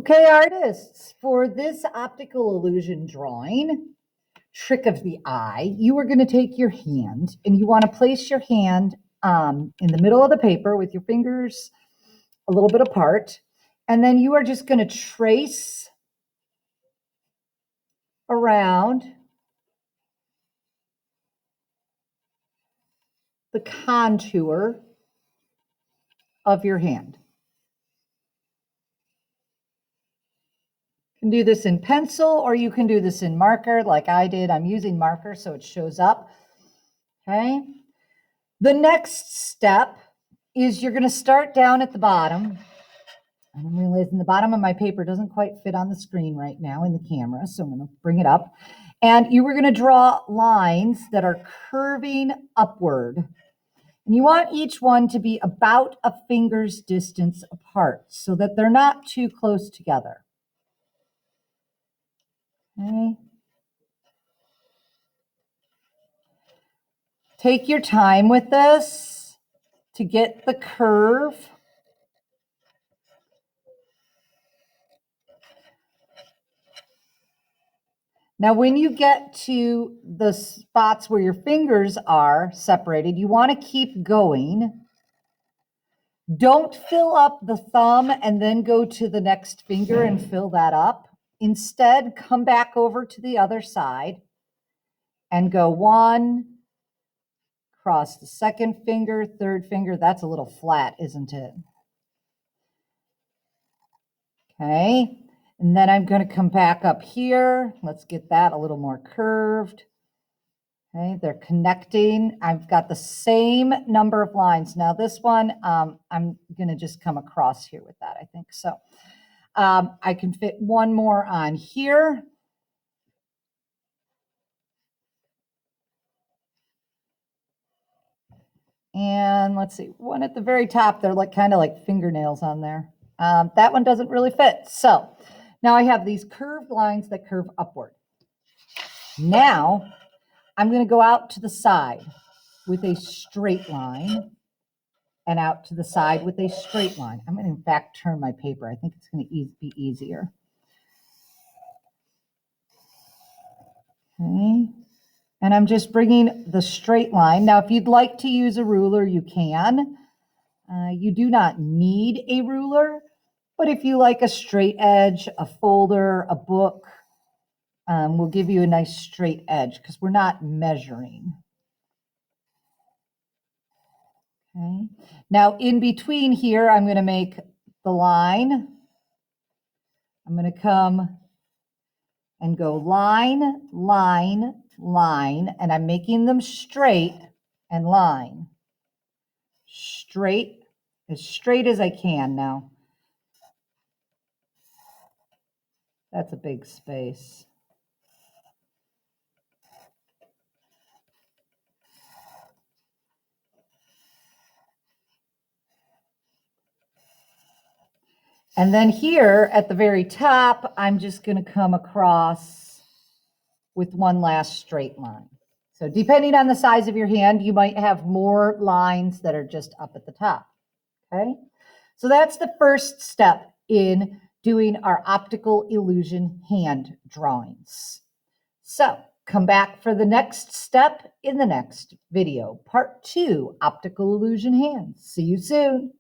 Okay, artists, for this optical illusion drawing, trick of the eye, you are going to take your hand and you want to place your hand in the middle of the paper with your fingers a little bit apart. And then you are just going to trace around the contour of your hand. You can do this in pencil or you can do this in marker like I did. I'm using marker so it shows up. Okay. The next step is you're going to start down at the bottom. I'm realizing the bottom of my paper doesn't quite fit on the screen right now in the camera, so I'm going to bring it up. And you were going to draw lines that are curving upward. And you want each one to be about a finger's distance apart so that they're not too close together. Okay. Take your time with this to get the curve. Now, when you get to the spots where your fingers are separated, you want to keep going. Don't fill up the thumb and then go to the next finger and fill that up. Instead, come back over to the other side and go one, cross the second finger, third finger. That's a little flat, isn't it? Okay. And then I'm going to come back up here. Let's get that a little more curved. Okay, they're connecting. I've got the same number of lines. Now this one, I'm going to just come across here with that, I think. So I can fit one more on here. And let's see, one at the very top, they're like kind of like fingernails on there. That one doesn't really fit. So now I have these curved lines that curve upward. Now I'm going to go out to the side with a straight line and out to the side with a straight line. I'm going to, in fact, turn my paper. I think it's going to be easier. Okay. And I'm just bringing the straight line. Now, if you'd like to use a ruler, you can. You do not need a ruler, but if you like a straight edge, a folder, a book, will give you a nice straight edge because we're not measuring. Okay. Now, in between here, I'm going to make the line. I'm going to come and go line, line, line, and I'm making them straight and line. Straight as I can now. That's a big space. And then here at the very top, I'm just going to come across with one last straight line. So depending on the size of your hand, you might have more lines that are just up at the top. Okay, so that's the first step in doing our optical illusion hand drawings. So come back for the next step in the next video, part 2, optical illusion hands. See you soon.